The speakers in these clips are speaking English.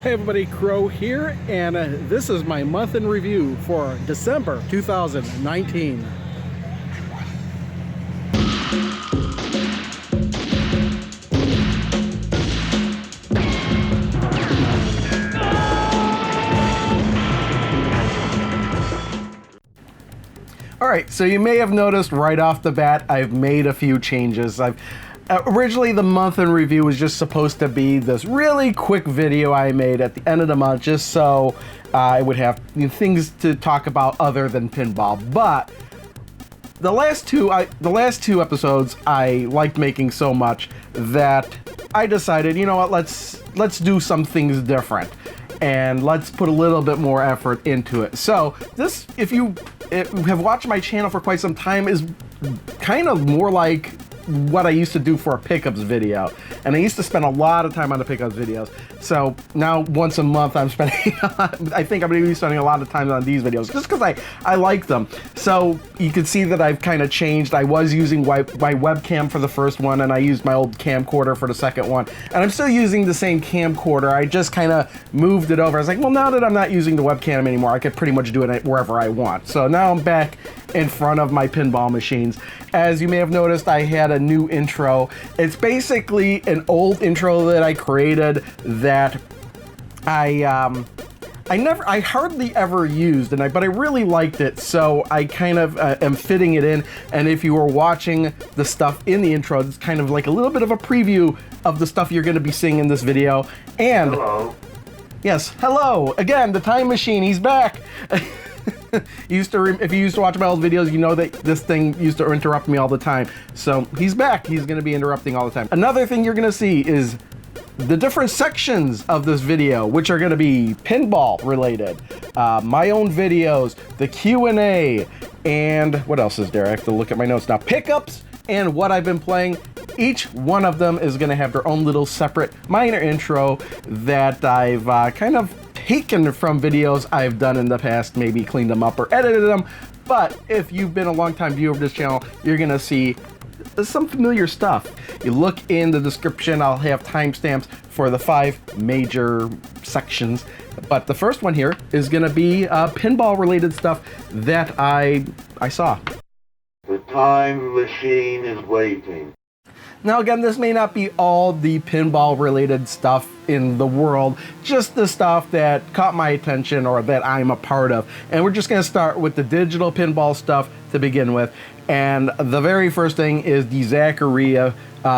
Hey everybody, Crow here, and this is my month in review for December 2019. Alright, so you may have noticed right off the bat I've made a few changes. Originally, the month in review was just supposed to be this really quick video I made at the end of the month, just so I would have things to talk about other than pinball. But the last two episodes I liked making so much that I decided, you know what, let's do some things different and let's put a little bit more effort into it. So this, if you have watched my channel for quite some time, is kind of more like what I used to do for a pickups video, and I used to spend a lot of time on the pickups videos. So now once a month I'm spending I think I'm going to be spending a lot of time on these videos just because I like them. So you can see that I've kind of changed. I was using my webcam for the first one, and I used my old camcorder for the second one, and I'm still using the same camcorder. I just kind of moved it over. I was like, well, now that I'm not using the webcam anymore, I could pretty much do it wherever I want. So now I'm back in front of my pinball machines. As you may have noticed, I had a new intro. It's basically an old intro that I created that I hardly ever used, but I really liked it, so I kind of am fitting it in. And if you were watching the stuff in the intro, it's kind of like a little bit of a preview of the stuff you're going to be seeing in this video. And hello. Yes, hello again, the time machine. He's back. If you used to watch my old videos, you know that this thing used to interrupt me all the time. So he's back. He's going to be interrupting all the time. Another thing you're going to see is the different sections of this video, which are going to be pinball related, my own videos, the Q&A, and what else is there? I have to look at my notes now. Pickups and what I've been playing. Each one of them is going to have their own little separate minor intro that I've kind of taken from videos I've done in the past, maybe cleaned them up or edited them. But if you've been a long-time viewer of this channel, you're going to see some familiar stuff. You look in the description, I'll have timestamps for the 5 major sections. But the first one here is going to be pinball-related stuff that I saw. The time machine is waiting. Now again, this may not be all the pinball related stuff in the world, just the stuff that caught my attention or that I'm a part of. And we're just going to start with the digital pinball stuff to begin with. And the very first thing is the Zaccaria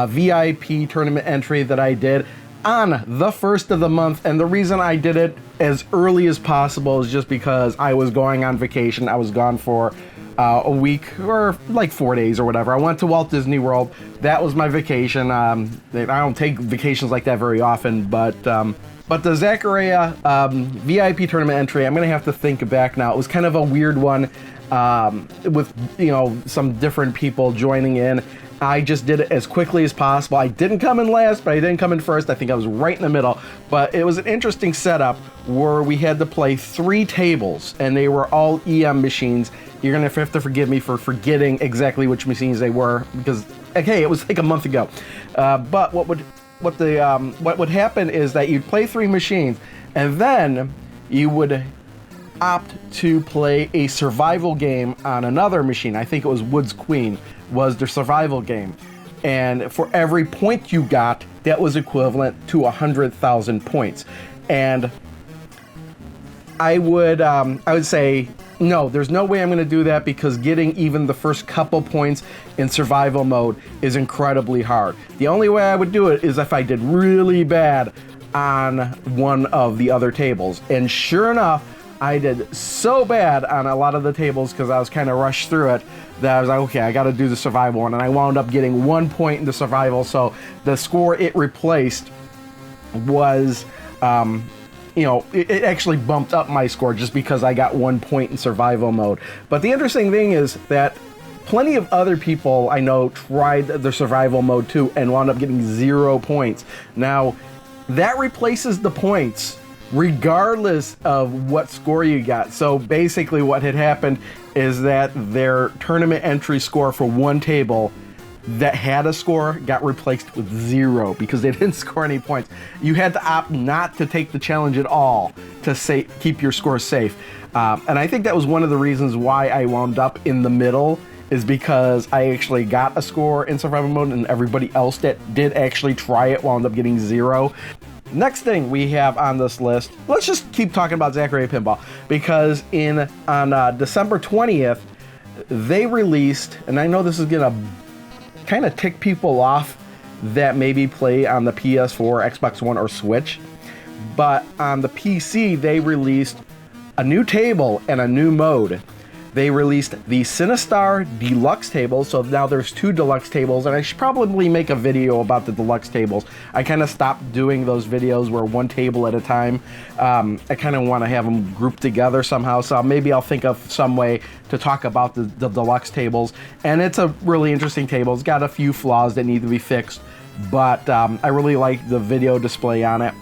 VIP tournament entry that I did on the first of the month. And the reason I did it as early as possible is just because I was going on vacation. I was gone for a week or like 4 days or whatever. I went to Walt Disney World. That was my vacation. I don't take vacations like that very often, but the Zaccaria VIP tournament entry, I'm gonna have to think back now. It was kind of a weird one with some different people joining in. I just did it as quickly as possible. I didn't come in last, but I didn't come in first. I think I was right in the middle. But it was an interesting setup where we had to play 3 tables, and they were all EM machines. You're gonna have to forgive me for forgetting exactly which machines they were, because okay, it was like a month ago. But what would happen is that you'd play 3 machines, and then you would opt to play a survival game on another machine. I think it was Woods Queen was the survival game, and for every point you got, that was equivalent to 100,000 points. And I would say, no, there's no way I'm going to do that, because getting even the first couple points in survival mode is incredibly hard. The only way I would do it is if I did really bad on one of the other tables. And sure enough, I did so bad on a lot of the tables because I was kind of rushed through it that I was like, okay, I got to do the survival one. And I wound up getting 1 point in the survival. So the score it replaced was it actually bumped up my score just because I got 1 point in survival mode. But the interesting thing is that plenty of other people I know tried the survival mode too and wound up getting 0 points. Now, that replaces the points regardless of what score you got. So basically what had happened is that their tournament entry score for one table that had a score got replaced with 0 because they didn't score any points. You had to opt not to take the challenge at all to keep your score safe. And I think that was one of the reasons why I wound up in the middle, is because I actually got a score in survival mode and everybody else that did actually try it wound up getting 0. Next thing we have on this list, let's just keep talking about Zachary Pinball, because on December 20th, they released, and I know this is gonna kind of tick people off that maybe play on the PS4, Xbox One, or Switch, but on the PC, they released a new table and a new mode. They released the Cinestar Deluxe table, so now there's 2 deluxe tables, and I should probably make a video about the deluxe tables. I kind of stopped doing those videos where one table at a time. I kind of want to have them grouped together somehow, so maybe I'll think of some way to talk about the deluxe tables. And it's a really interesting table. It's got a few flaws that need to be fixed, but I really like the video display on it.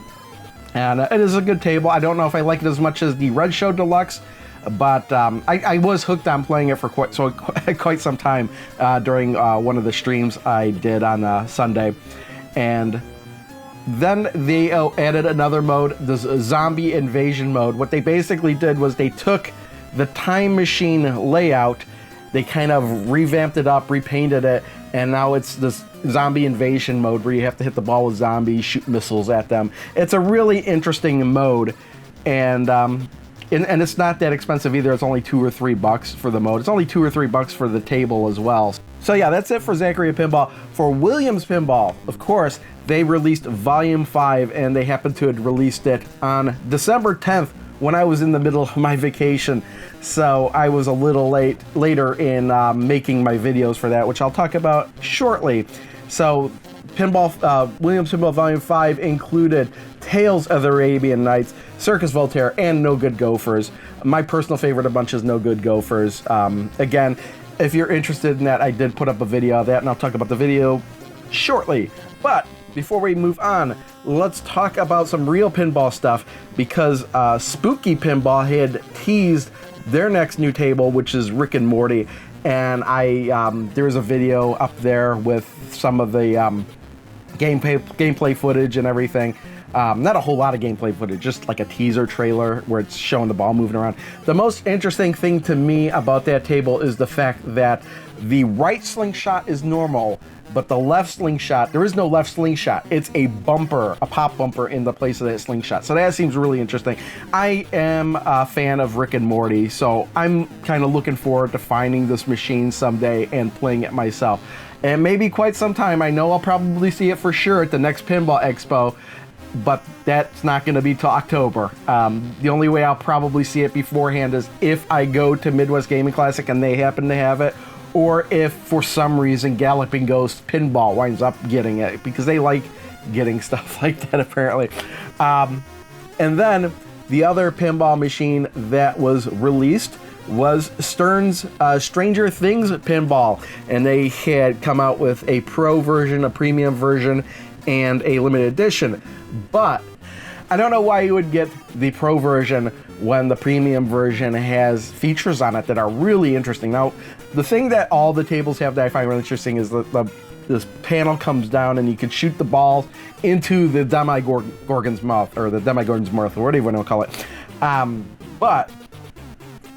And it is a good table. I don't know if I like it as much as the Red Show Deluxe, but I was hooked on playing it for quite some time during one of the streams I did on Sunday. And then they added another mode, the Zombie Invasion mode. What they basically did was they took the Time Machine layout, they kind of revamped it up, repainted it, and now it's this Zombie Invasion mode where you have to hit the ball with zombies, shoot missiles at them. It's a really interesting mode, and it's not that expensive either. It's only $2 or $3 for the mode. It's only $2 or $3 for the table as well. So yeah, that's it for Zachary Pinball. For Williams Pinball, of course, they released Volume 5, and they happened to have released it on December 10th when I was in the middle of my vacation. So I was a little later in making my videos for that, which I'll talk about shortly. So Williams Pinball Volume 5 included Tales of the Arabian Nights, Circus Voltaire, and No Good Gophers. My personal favorite of bunch is No Good Gophers. Again, if you're interested in that, I did put up a video of that, and I'll talk about the video shortly. But before we move on, let's talk about some real pinball stuff, because Spooky Pinball had teased their next new table, which is Rick and Morty, and there's a video up there with some of the gameplay footage and everything. Not a whole lot of gameplay footage, just like a teaser trailer where it's showing the ball moving around. The most interesting thing to me about that table is the fact that the right slingshot is normal, but the left slingshot, there is no left slingshot. It's a bumper, a pop bumper in the place of that slingshot. So that seems really interesting. I am a fan of Rick and Morty, so I'm kind of looking forward to finding this machine someday and playing it myself. And maybe quite some time. I know I'll probably see it for sure at the next Pinball Expo, but that's not going to be till October. The only way I'll probably see it beforehand is if I go to Midwest Gaming Classic and they happen to have it, or if for some reason Galloping Ghost Pinball winds up getting it, because they like getting stuff like that apparently. And then the other pinball machine that was released was Stern's Stranger Things Pinball, and they had come out with a pro version, a premium version, and a limited edition. But I don't know why you would get the pro version when the premium version has features on it that are really interesting. Now, the thing that all the tables have that I find really interesting is this panel comes down and you can shoot the balls into the Demogorgon's mouth, or the Demogorgon's mouth, or whatever you want to call it. But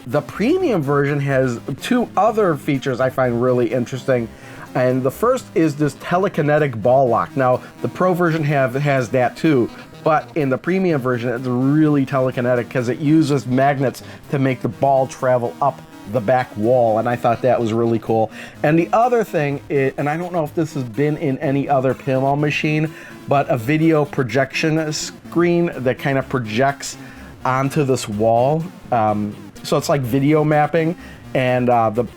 the premium version has 2 other features I find really interesting. And the first is this telekinetic ball lock. Now, the pro version has that too, but in the premium version, it's really telekinetic because it uses magnets to make the ball travel up the back wall, and I thought that was really cool. And the other thing is, and I don't know if this has been in any other pinball machine, but a video projection screen that kind of projects onto this wall. So it's like video mapping, and the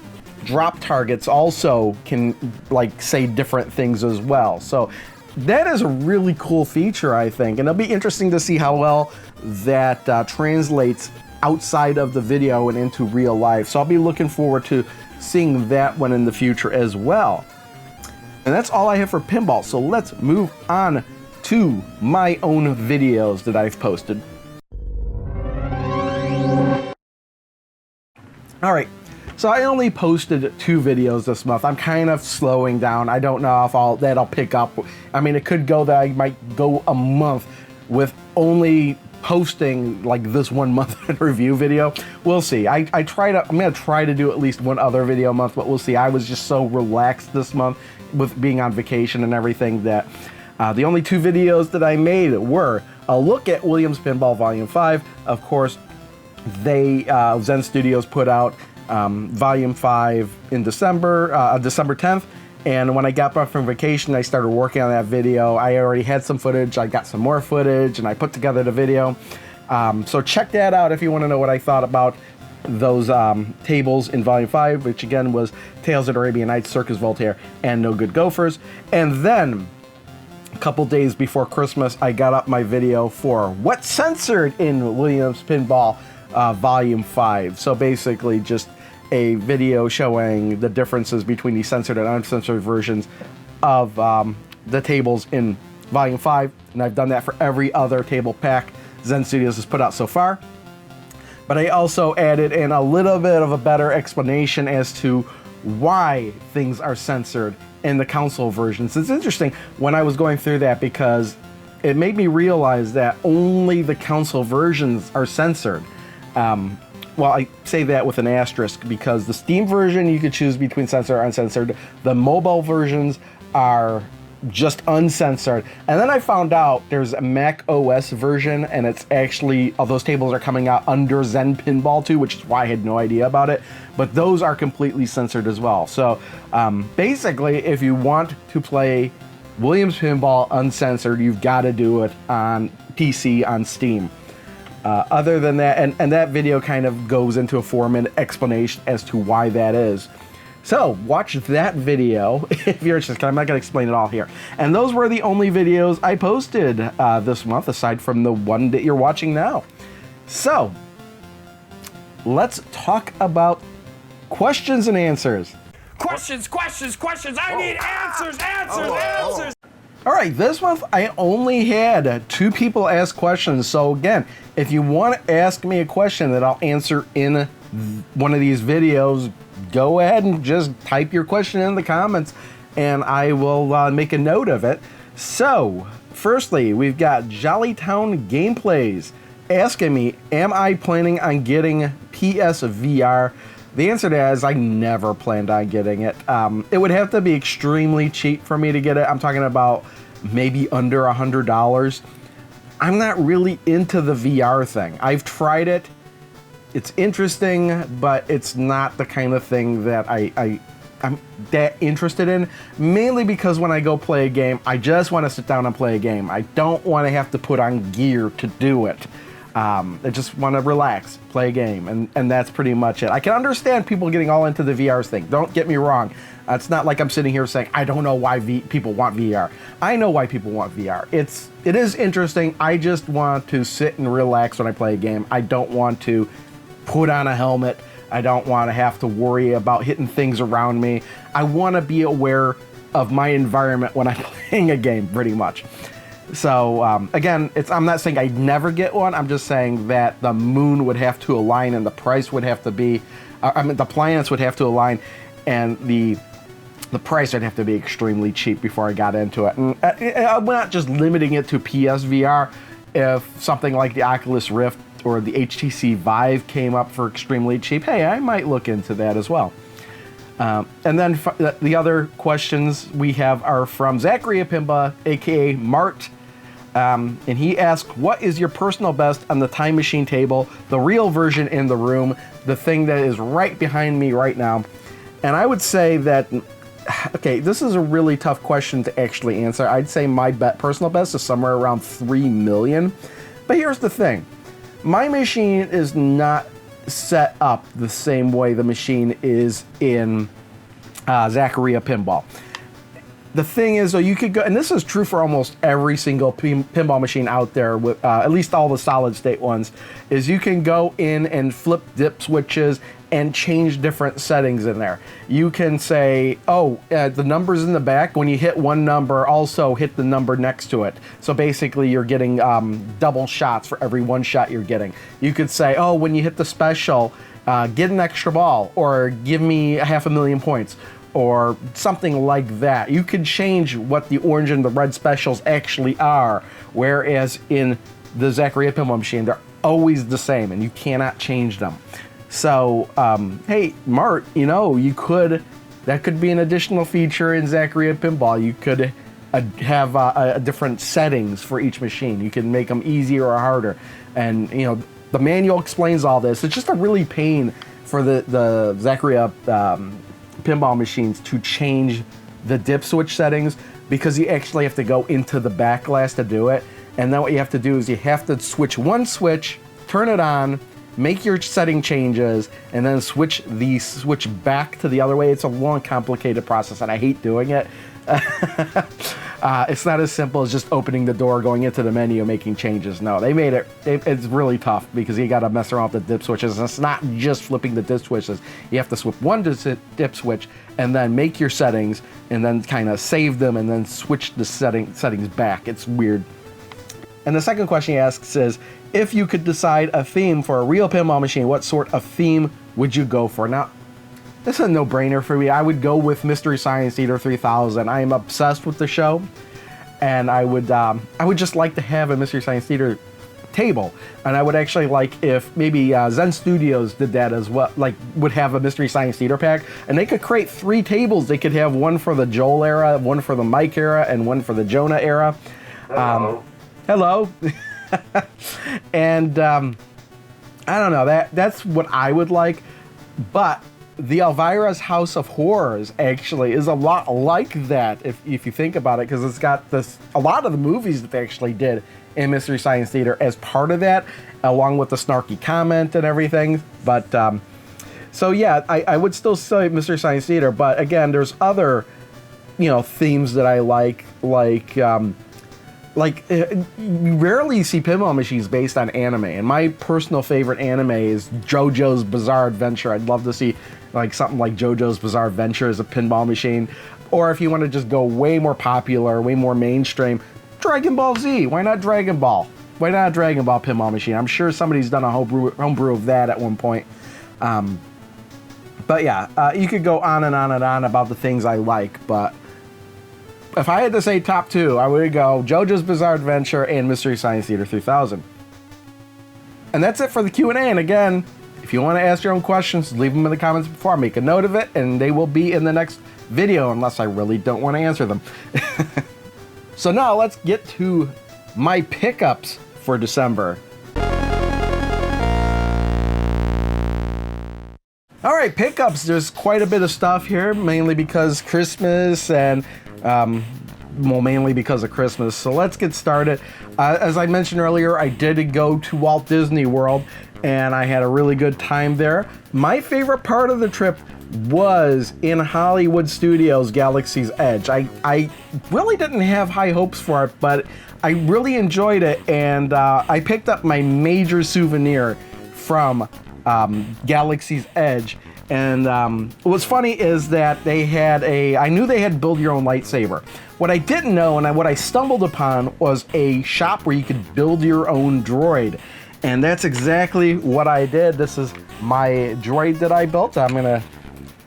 drop targets also can like say different things as well. So that is a really cool feature, I think, and it'll be interesting to see how well that translates outside of the video and into real life. So I'll be looking forward to seeing that one in the future as well. And that's all I have for pinball. So let's move on to my own videos that I've posted. All right. So I only posted 2 videos this month. I'm kind of slowing down. I don't know if that'll pick up. I mean, it could go that I might go a month with only posting like this 1 month in review video. We'll see. I'm gonna try to do at least 1 other video a month, but we'll see. I was just so relaxed this month with being on vacation and everything that the only 2 videos that I made were a look at Williams Pinball Volume 5. Of course, Zen Studios put out Volume 5 in December 10th. And when I got back from vacation, I started working on that video. I already had some footage. I got some more footage, and I put together the video. So check that out if you want to know what I thought about those tables in Volume 5, which again was Tales of the Arabian Nights, Circus Voltaire, and No Good Gophers. And then, a couple days before Christmas, I got up my video for What's Censored in Williams Pinball Volume 5. So basically just a video showing the differences between the censored and uncensored versions of the tables in Volume 5. And I've done that for every other table pack Zen Studios has put out so far. But I also added in a little bit of a better explanation as to why things are censored in the console versions. It's interesting when I was going through that because it made me realize that only the console versions are censored. Well, I say that with an asterisk because the Steam version you could choose between censored or uncensored. The mobile versions are just uncensored. And then I found out there's a Mac OS version, and it's actually, all those tables are coming out under Zen Pinball too, which is why I had no idea about it. But those are completely censored as well. So basically, if you want to play Williams Pinball uncensored, you've got to do it on PC on Steam. Other than that, and that video kind of goes into a 4-minute explanation as to why that is. So watch that video if you're interested. I'm not going to explain it all here. And those were the only videos I posted this month, aside from the one that you're watching now. So let's talk about questions and answers. Questions. I need answers. All right, this month I only had 2 people ask questions. So again, if you want to ask me a question that I'll answer in one of these videos, go ahead and just type your question in the comments and I will make a note of it. So, firstly, we've got Jollytown Gameplays asking me, am I planning on getting PSVR? The answer to that is I never planned on getting it. It would have to be extremely cheap for me to get it. I'm talking about maybe under $100. I'm not really into the VR thing. I've tried it. It's interesting, but it's not the kind of thing that I'm that interested in. Mainly because when I go play a game, I just want to sit down and play a game. I don't want to have to put on gear to do it. I just want to relax, play a game, and that's pretty much it. I can understand people getting all into the VR thing. Don't get me wrong. It's not like I'm sitting here saying, I don't know why people want VR. I know why people want VR. It is interesting. I just want to sit and relax when I play a game. I don't want to put on a helmet. I don't want to have to worry about hitting things around me. I want to be aware of my environment when I'm playing a game, pretty much. So again, I'm not saying I'd never get one. I'm just saying that the moon would have to align and the price would have to be, the planets would have to align, and the price would have to be extremely cheap before I got into it. And I'm not just limiting it to PSVR. If something like the Oculus Rift or the HTC Vive came up for extremely cheap, hey, I might look into that as well. And then the other questions we have are from Zachary Apimba, aka Mart. And he asked, what is your personal best on the Time Machine table, the real version in the room, the thing that is right behind me right now? And I would say that, okay, this is a really tough question to actually answer. I'd say my personal best is somewhere around 3 million. But here's the thing. My machine is not set up the same way the machine is in Zaccaria Pinball. The thing is, though, you could go, and this is true for almost every single pinball machine out there, with at least all the solid state ones, is you can go in and flip dip switches and change different settings in there. You can say, oh, the numbers in the back, when you hit one number, also hit the number next to it. So basically you're getting double shots for every one shot you're getting. You could say, oh, when you hit the special, get an extra ball, or give me 500,000 points, or something like that. You could change what the orange and the red specials actually are, whereas in the Zaccaria Pinball Machine, they're always the same, and you cannot change them. So, hey, Mart, you know, that could be an additional feature in Zaccaria Pinball. You could have different settings for each machine. You can make them easier or harder. And, you know, the manual explains all this. It's just a really pain for the Zaccaria pinball machines to change the dip switch settings, because you actually have to go into the back glass to do it. And then what you have to do is you have to switch one switch, turn it on, make your setting changes, and then switch the switch back to the other way. It's a long, complicated process, and I hate doing it. It's not as simple as just opening the door, going into the menu, making changes. No, they made it's really tough, because you got to mess around with the dip switches. And it's not just flipping the dip switches. You have to flip one dip switch and then make your settings, and then kind of save them, and then switch the settings back. It's weird. And the second question he asks is, if you could decide a theme for a real pinball machine, what sort of theme would you go for? Now, this is a no-brainer for me. I would go with Mystery Science Theater 3000. I am obsessed with the show, and I would just like to have a Mystery Science Theater table. And I would actually like if maybe Zen Studios did that as well, like would have a Mystery Science Theater pack, and they could create 3 tables. They could have one for the Joel era, one for the Mike era, and one for the Jonah era. Hello. And I don't know, that's what I would like. But the Elvira's House of Horrors actually is a lot like that, if you think about it, because it's got a lot of the movies that they actually did in Mystery Science Theater as part of that, along with the snarky comment and everything. But so yeah, I would still say Mystery Science Theater, but again, there's other, you know, themes that I like you rarely see pinball machines based on anime, and my personal favorite anime is JoJo's Bizarre Adventure. I'd love to see like something like JoJo's Bizarre Adventure as a pinball machine, or if you want to just go way more popular, way more mainstream, Dragon Ball Z. Why not Dragon Ball? Why not a Dragon Ball pinball machine? I'm sure somebody's done a homebrew of that at one point. But yeah, you could go on and on and on about the things I like, but if I had to say top 2, I would go JoJo's Bizarre Adventure and Mystery Science Theater 3000. And that's it for the Q&A. And again, if you want to ask your own questions, leave them in the comments before. I make a note of it, and they will be in the next video, unless I really don't want to answer them. So now let's get to my pickups for December. All right, pickups. There's quite a bit of stuff here, mainly because Christmas and mainly because of Christmas. So let's get started. As I mentioned earlier, I did go to Walt Disney World, and I had a really good time there. My favorite part of the trip was in Hollywood Studios Galaxy's Edge. I really didn't have high hopes for it, but I really enjoyed it, and I picked up my major souvenir from Galaxy's Edge. And what's funny is that I knew they had build your own lightsaber. What I didn't know, and what I stumbled upon, was a shop where you could build your own droid. And that's exactly what I did. This is my droid that I built. I'm gonna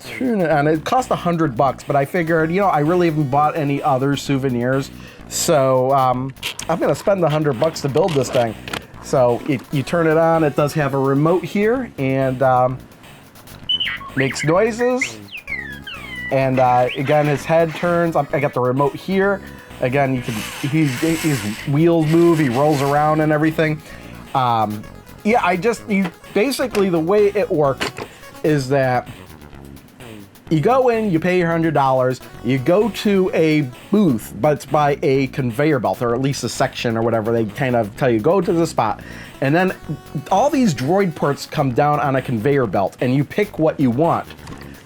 turn it on. It cost $100, but I figured, you know, I really haven't bought any other souvenirs. So I'm gonna spend the $100 to build this thing. So you turn it on, it does have a remote here, and makes noises, and again, his head turns. I got the remote here. Again, you can his wheels move. He rolls around and everything. Yeah, basically the way it works is that you go in, you pay your $100, you go to a booth, but it's by a conveyor belt, or at least a section or whatever. They kind of tell you, go to the spot. And then all these droid parts come down on a conveyor belt, and you pick what you want.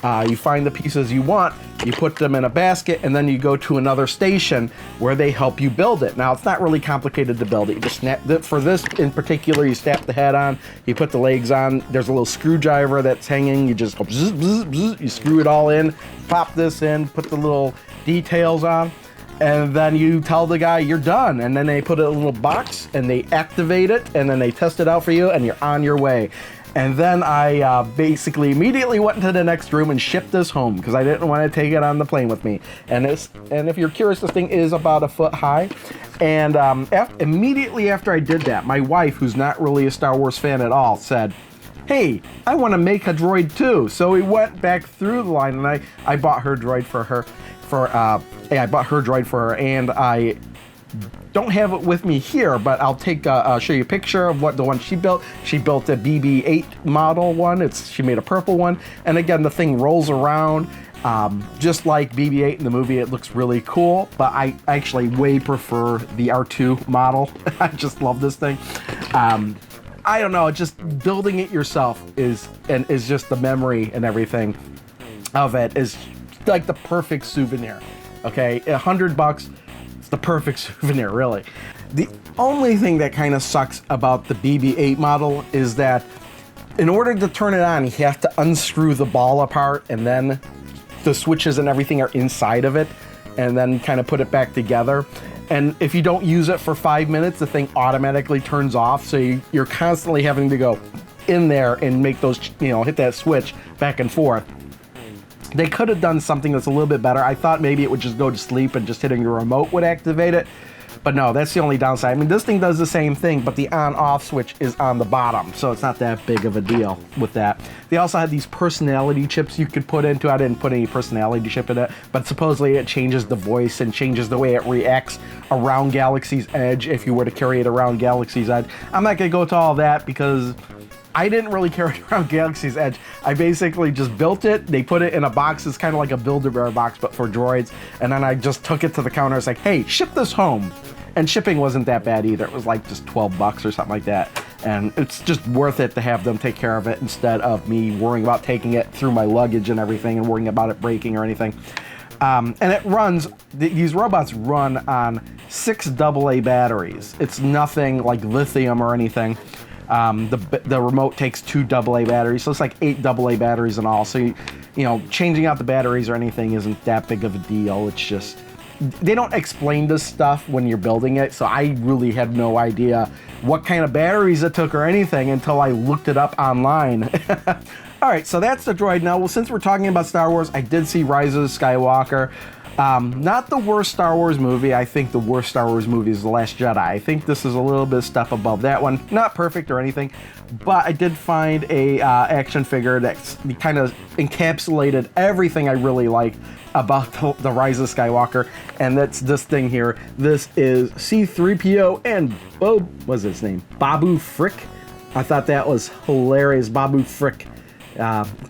You find the pieces you want, you put them in a basket, and then you go to another station where they help you build it. Now, it's not really complicated to build it. You just for this in particular, you snap the head on, you put the legs on, there's a little screwdriver that's hanging, you just go bzz, bzz, bzz, you screw it all in, pop this in, put the little details on, and then you tell the guy you're done, and then they put it in a little box and they activate it, and then they test it out for you, and you're on your way. And then I basically immediately went into the next room and shipped this home because I didn't want to take it on the plane with me. And if you're curious, this thing is about 1 foot high. And immediately after I did that, my wife, who's not really a Star Wars fan at all, said, "Hey, I want to make a droid too." So we went back through the line, and I bought her droid for her. I bought her droid for her, and I don't have it with me here, but I'll show you a picture of the one she built. She built a BB-8 model one. She made a purple one, and again, the thing rolls around just like BB-8 in the movie. It looks really cool, but I actually way prefer the R2 model. I just love this thing. I don't know, just building it yourself is just the memory and everything of it is like the perfect souvenir. Okay, $100, it's the perfect souvenir, really. The only thing that kind of sucks about the BB-8 model is that in order to turn it on, you have to unscrew the ball apart, and then the switches and everything are inside of it, and then kind of put it back together. And if you don't use it for 5 minutes, the thing automatically turns off, so you're constantly having to go in there and make those, hit that switch back and forth. They could have done something that's a little bit better. I thought maybe it would just go to sleep and just hitting your remote would activate it. But no, that's the only downside. I mean, this thing does the same thing, but the on-off switch is on the bottom, so it's not that big of a deal with that. They also had these personality chips you could put into it. I didn't put any personality chip in it, but supposedly it changes the voice and changes the way it reacts around Galaxy's Edge if you were to carry it around Galaxy's Edge. I'm not going to go to all that because I didn't really carry it around Galaxy's Edge. I basically just built it. They put it in a box. It's kind of like a Build-A-Bear box, but for droids. And then I just took it to the counter. It's like, hey, ship this home. And shipping wasn't that bad either. It was like just $12 or something like that. And it's just worth it to have them take care of it instead of me worrying about taking it through my luggage and everything and worrying about it breaking or anything. And it runs, these robots run on 6 AA batteries. It's nothing like lithium or anything. The remote takes 2 AA batteries, so it's like 8 AA batteries in all. So, changing out the batteries or anything isn't that big of a deal. It's just, they don't explain this stuff when you're building it, so I really had no idea what kind of batteries it took or anything until I looked it up online. All right, so that's the droid. Now, well, since we're talking about Star Wars, I did see Rise of Skywalker. Not the worst Star Wars movie. I think the worst Star Wars movie is The Last Jedi. I think this is a little bit step above that one. Not perfect or anything, but I did find a action figure that kind of encapsulated everything I really like about the Rise of Skywalker, and that's this thing here. This is C-3PO and what's his name? Babu Frick. I thought that was hilarious. Babu Frick.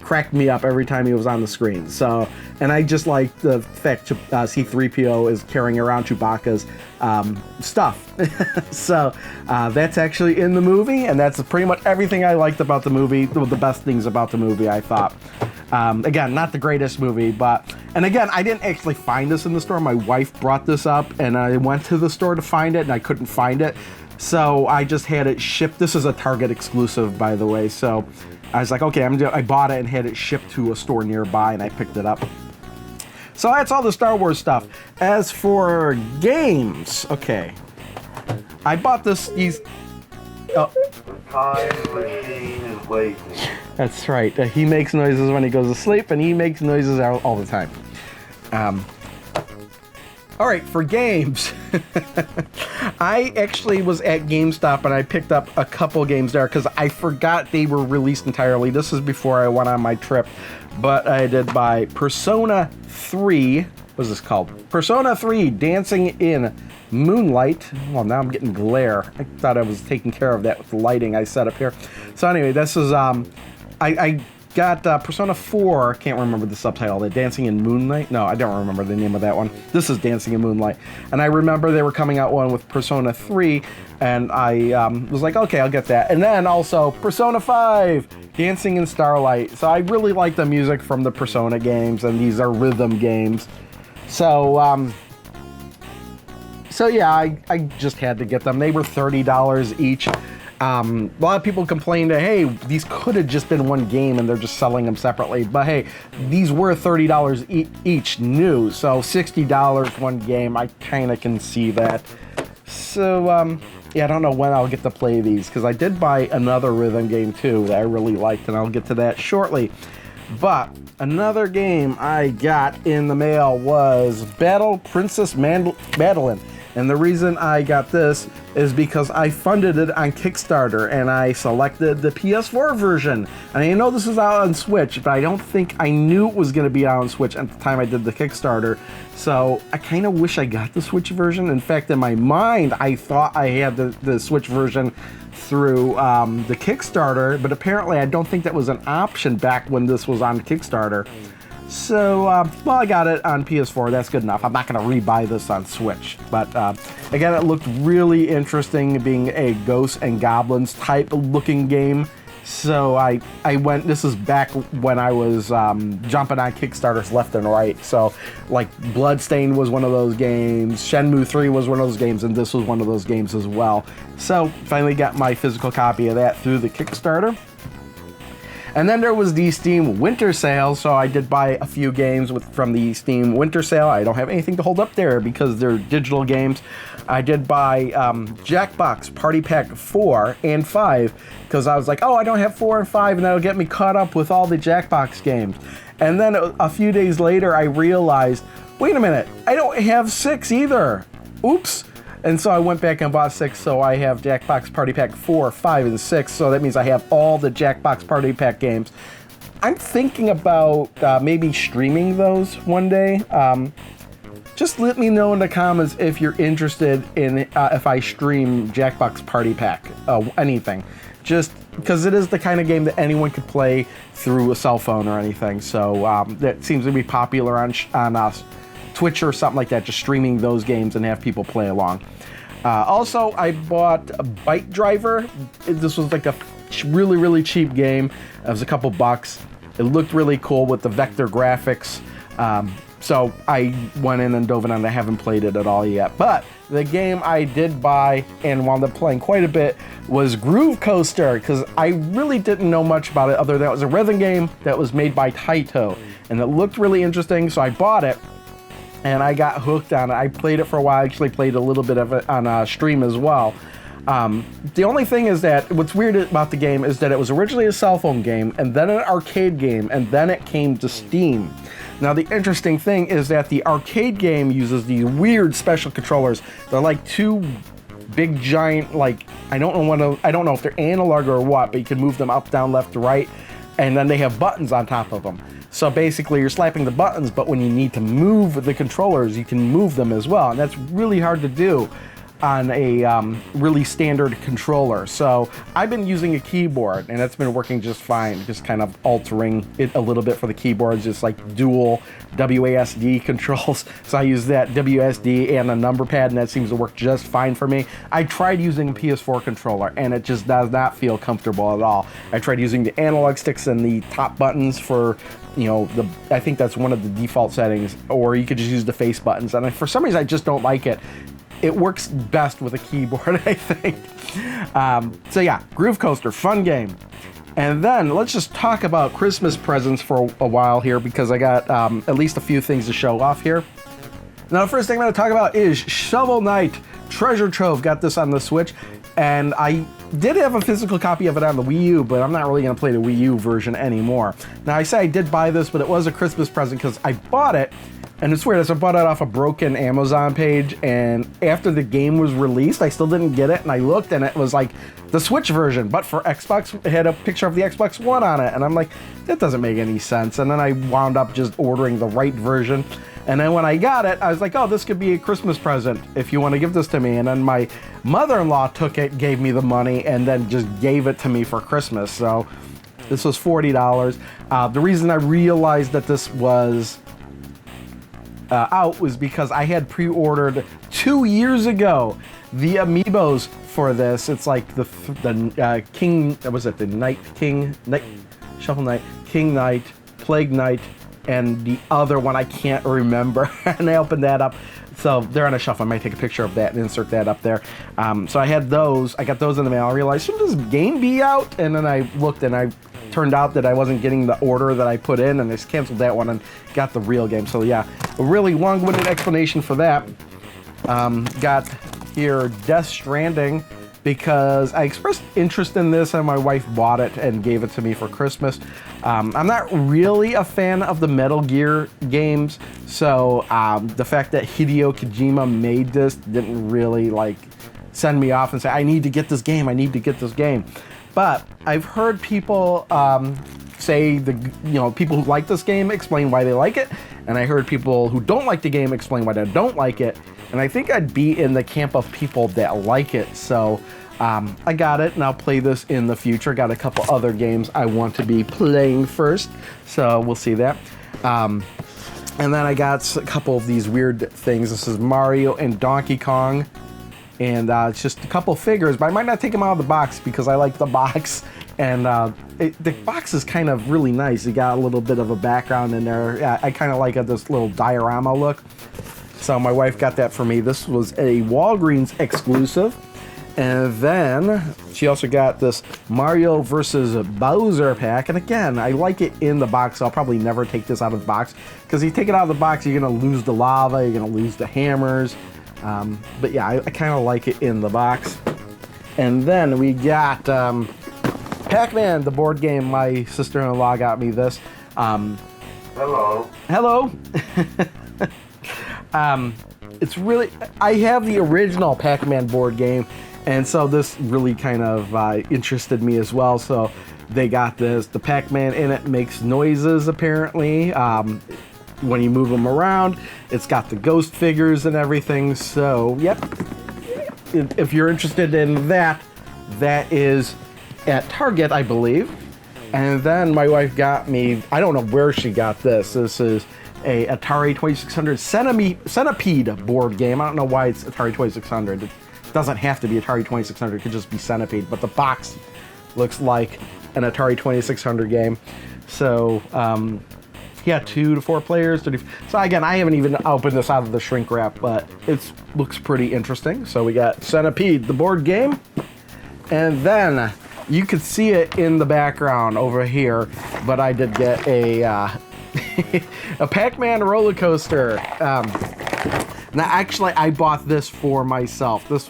Cracked me up every time he was on the screen. So, and I just like the fact C-3PO is carrying around Chewbacca's stuff. So that's actually in the movie, and that's pretty much everything I liked about the movie. The best things about the movie, I thought. Again, not the greatest movie, and again, I didn't actually find this in the store. My wife brought this up, and I went to the store to find it, and I couldn't find it. So I just had it shipped. This is a Target exclusive, by the way. So I was like, okay, I bought it and had it shipped to a store nearby, and I picked it up. So that's all the Star Wars stuff. As for games, okay, I bought these. Oh. The time machine is waiting. That's right. He makes noises when he goes to sleep, and he makes noises all the time. All right, for games, I actually was at GameStop and I picked up a couple games there because I forgot they were released entirely. This is before I went on my trip, but I did buy Persona 3. What's this called? Persona 3 Dancing in Moonlight. Well, now I'm getting glare. I thought I was taking care of that with the lighting I set up here. So anyway, this is, I got Persona 4, can't remember the subtitle, the Dancing in Moonlight? No, I don't remember the name of that one. This is Dancing in Moonlight. And I remember they were coming out one with Persona 3, and I was like, okay, I'll get that. And then also Persona 5, Dancing in Starlight. So I really like the music from the Persona games, and these are rhythm games. So, yeah, I just had to get them. They were $30 each. A lot of people complained that, hey, these could have just been one game and they're just selling them separately. But hey, these were $30 each new, so $60 one game. I kind of can see that. So, yeah, I don't know when I'll get to play these, because I did buy another rhythm game too that I really liked, and I'll get to that shortly. But another game I got in the mail was Battle Princess Madeline. And the reason I got this is because I funded it on Kickstarter, and I selected the PS4 version. And I know this is out on Switch, but I don't think I knew it was going to be out on Switch at the time I did the Kickstarter. So I kind of wish I got the Switch version. In fact, in my mind, I thought I had the Switch version through the Kickstarter, but apparently I don't think that was an option back when this was on Kickstarter. So, well, I got it on PS4. That's good enough. I'm not going to rebuy this on Switch. But, again, it looked really interesting, being a Ghosts and Goblins type looking game. So I went, this is back when I was jumping on Kickstarters left and right. So, like, Bloodstained was one of those games, Shenmue 3 was one of those games, and this was one of those games as well. So, finally got my physical copy of that through the Kickstarter. And then there was the Steam Winter Sale, so I did buy a few games from the Steam Winter Sale. I don't have anything to hold up there because they're digital games. I did buy Jackbox Party Pack 4 and 5 because I was like, oh, I don't have 4 and 5, and that'll get me caught up with all the Jackbox games. And then a few days later, I realized, wait a minute, I don't have 6 either. Oops. And so I went back and bought 6, so I have Jackbox Party Pack 4, 5, and 6, so that means I have all the Jackbox Party Pack games. I'm thinking about maybe streaming those one day. Just let me know in the comments if you're interested in if I stream Jackbox Party Pack, anything. Just because it is the kind of game that anyone could play through a cell phone or anything, so that seems to be popular on Twitch or something like that, just streaming those games and have people play along. Also, I bought a Bike Driver. This was like a really, really cheap game. It was a couple bucks. It looked really cool with the vector graphics. So I went in and dove in, and I haven't played it at all yet. But the game I did buy and wound up playing quite a bit was Groove Coaster, because I really didn't know much about it other than it was a rhythm game that was made by Taito. And it looked really interesting, so I bought it. And I got hooked on it. I played it for a while. I actually played a little bit of it on stream as well. The only thing is that what's weird about the game is that it was originally a cell phone game, and then an arcade game, and then it came to Steam. Now, the interesting thing is that the arcade game uses these weird special controllers. They're like two big giant, like, I don't know if they're analog or what, but you can move them up, down, left, right, and then they have buttons on top of them. So basically, you're slapping the buttons, but when you need to move the controllers, you can move them as well. And that's really hard to do on a really standard controller. So I've been using a keyboard, and it's been working just fine, just kind of altering it a little bit for the keyboards, just like dual WASD controls. So I use that WSD and a number pad, and that seems to work just fine for me. I tried using a PS4 controller, and it just does not feel comfortable at all. I tried using the analog sticks and the top buttons for, you know, I think that's one of the default settings, or you could just use the face buttons. And for some reason, I just don't like it. It works best with a keyboard, I think. So yeah, Groove Coaster, fun game. And then let's just talk about Christmas presents for a while here, because I got at least a few things to show off here. Now, the first thing I'm going to talk about is Shovel Knight Treasure Trove. Got this on the Switch, and I did have a physical copy of it on the Wii U, but I'm not really going to play the Wii U version anymore. Now, I say I did buy this, but it was a Christmas present because I bought it. And it's weird, I bought it off a broken Amazon page, and after the game was released, I still didn't get it, and I looked, and it was like the Switch version, but for Xbox. It had a picture of the Xbox One on it, and I'm like, that doesn't make any sense. And then I wound up just ordering the right version, and then when I got it, I was like, oh, this could be a Christmas present if you want to give this to me. And then my mother-in-law took it, gave me the money, and then just gave it to me for Christmas. So This was $40. The reason I realized that this was out was because I had pre-ordered 2 years ago the amiibos for this. It's like the King, was it the Knight King, Shuffle Knight, King Knight, Plague Knight, and the other one I can't remember. And I opened that up. So they're on a shelf. I might take a picture of that and insert that up there. So I had those. I got those in the mail. I realized, shouldn't this game be out? And then I looked, and I turned out that I wasn't getting the order that I put in, and I just canceled that one and got the real game. So yeah, a really long-winded explanation for that. Got here Death Stranding because I expressed interest in this, and my wife bought it and gave it to me for Christmas. I'm not really a fan of the Metal Gear games, so the fact that Hideo Kojima made this didn't really like send me off and say, I need to get this game, I need to get this game. But I've heard people say, people who like this game explain why they like it, and I heard people who don't like the game explain why they don't like it, and I think I'd be in the camp of people that like it. So I got it, and I'll play this in the future. Got a couple other games I want to be playing first, so we'll see that. And then I got a couple of these weird things. This is Mario and Donkey Kong, and it's just a couple figures, but I might not take them out of the box because I like the box. And the box is kind of really nice. You got a little bit of a background in there. I kind of like this little diorama look. So my wife got that for me. This was a Walgreens exclusive. And then she also got this Mario versus Bowser pack. And again, I like it in the box. So I'll probably never take this out of the box, because if you take it out of the box, you're going to lose the lava, you're going to lose the hammers. But yeah, I kind of like it in the box. And then we got Pac-Man, the board game. My sister-in-law got me this. Hello. Hello. It's really, I have the original Pac-Man board game, and so this really kind of interested me as well. So they got this. The Pac-Man in it makes noises, apparently, when you move them around. It's got the ghost figures and everything. So, yep. If you're interested in that, that is at Target, I believe. And then my wife got me, I don't know where she got this. This is a Atari 2600 Centipede board game. I don't know why it's Atari 2600. It doesn't have to be Atari 2600. It could just be Centipede. But the box looks like an Atari 2600 game. So, yeah, 2 to 4 players. So again, I haven't even opened this out of the shrink wrap, but it looks pretty interesting. So we got Centipede, the board game. And then you could see it in the background over here, but I did get a a Pac-Man roller coaster. Now, actually, I bought this for myself. It's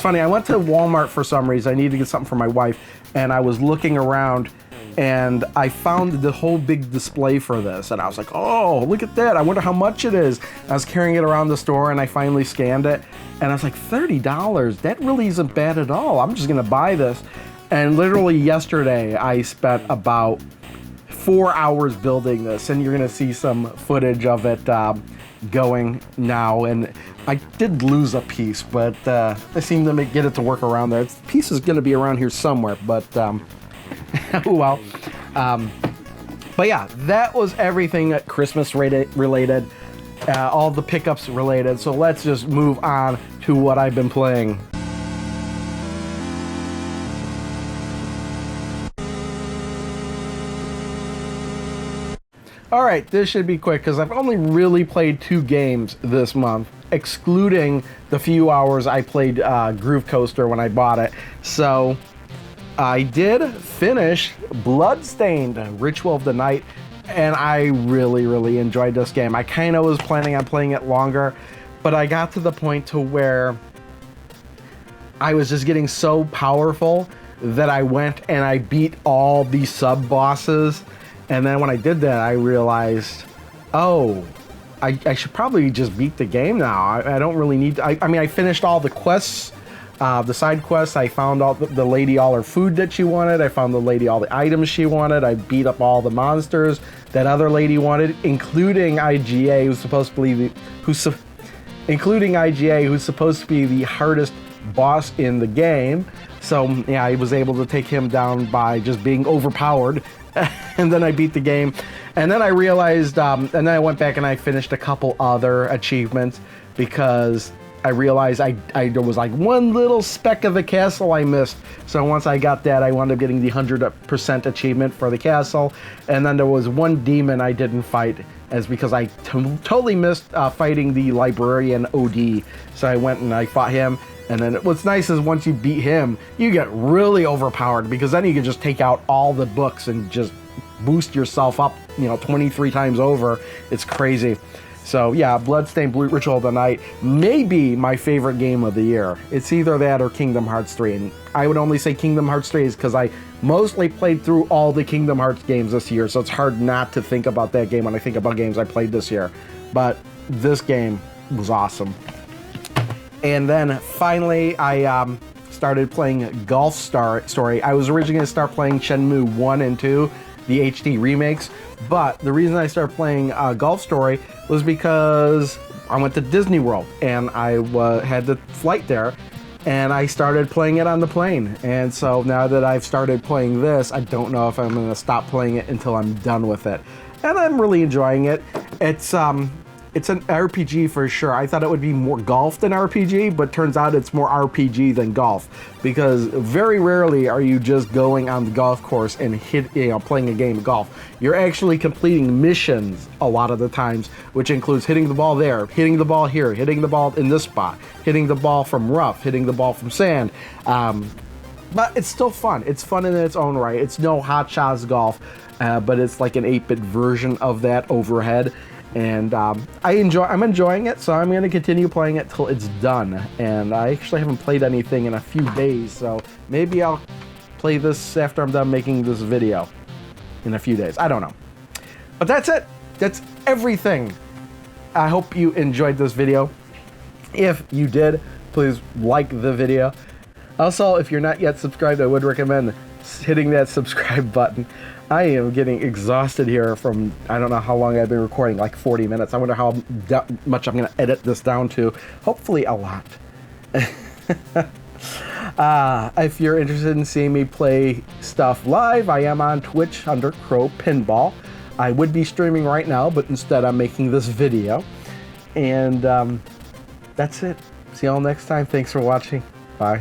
funny, I went to Walmart for some reason. I needed to get something for my wife, and I was looking around, and I found the whole big display for this, and I was like, oh, look at that. I wonder how much it is. I was carrying it around the store, and I finally scanned it, and I was like, $30? That really isn't bad at all. I'm just going to buy this. And literally yesterday, I spent about 4 hours building this, and you're going to see some footage of it going now. And I did lose a piece, but I seem to get it to work around there. The piece is going to be around here somewhere, but well. But yeah, that was everything Christmas related, all the pickups related. So let's just move on to what I've been playing. Alright, this should be quick because I've only really played 2 games this month, excluding the few hours I played Groove Coaster when I bought it. So, I did finish Bloodstained Ritual of the Night, and I really, really enjoyed this game. I kind of was planning on playing it longer, but I got to the point to where I was just getting so powerful that I went and I beat all the sub-bosses. And then when I did that, I realized, oh, I should probably just beat the game now. I don't really need to. I mean, I finished all the quests, the side quests. I found all the lady all her food that she wanted. I found the lady all the items she wanted. I beat up all the monsters that other lady wanted, including IGA, who's supposed to be the hardest boss in the game. So yeah, I was able to take him down by just being overpowered. And then I beat the game. And then I realized, and then I went back and I finished a couple other achievements because I realized there was like one little speck of the castle I missed. So once I got that, I wound up getting the 100% achievement for the castle. And then there was one demon I didn't fight, as because I totally missed fighting the librarian OD. So I went and I fought him. And then what's nice is once you beat him, you get really overpowered, because then you can just take out all the books and just boost yourself up, 23 times over. It's crazy. So yeah, Bloodstained Ritual of the Night may be my favorite game of the year. It's either that or Kingdom Hearts 3. And I would only say Kingdom Hearts 3 is because I mostly played through all the Kingdom Hearts games this year. So it's hard not to think about that game when I think about games I played this year. But this game was awesome. And then finally, I started playing Golf Story. I was originally going to start playing Shenmue 1 and 2, the HD remakes. But the reason I started playing Golf Story was because I went to Disney World and I had the flight there. And I started playing it on the plane. And so now that I've started playing this, I don't know if I'm going to stop playing it until I'm done with it. And I'm really enjoying it. It's an RPG for sure. I thought it would be more golf than RPG, but turns out it's more RPG than golf, because very rarely are you just going on the golf course and playing a game of golf. You're actually completing missions a lot of the times, which includes hitting the ball there, hitting the ball here, hitting the ball in this spot, hitting the ball from rough, hitting the ball from sand. But it's still fun. It's fun in its own right. It's no Hot Shots golf, but it's like an 8-bit version of that overhead. And I'm enjoying it, so I'm going to continue playing it till it's done. And I actually haven't played anything in a few days, so maybe I'll play this after I'm done making this video in a few days. I don't know. But that's it. That's everything. I hope you enjoyed this video. If you did, please like the video. Also, if you're not yet subscribed, I would recommend hitting that subscribe button. I am getting exhausted here from, I don't know how long I've been recording, like 40 minutes. I wonder how much I'm going to edit this down to. Hopefully a lot. If you're interested in seeing me play stuff live, I am on Twitch under Crow Pinball. I would be streaming right now, but instead I'm making this video. And that's it. See y'all next time. Thanks for watching. Bye.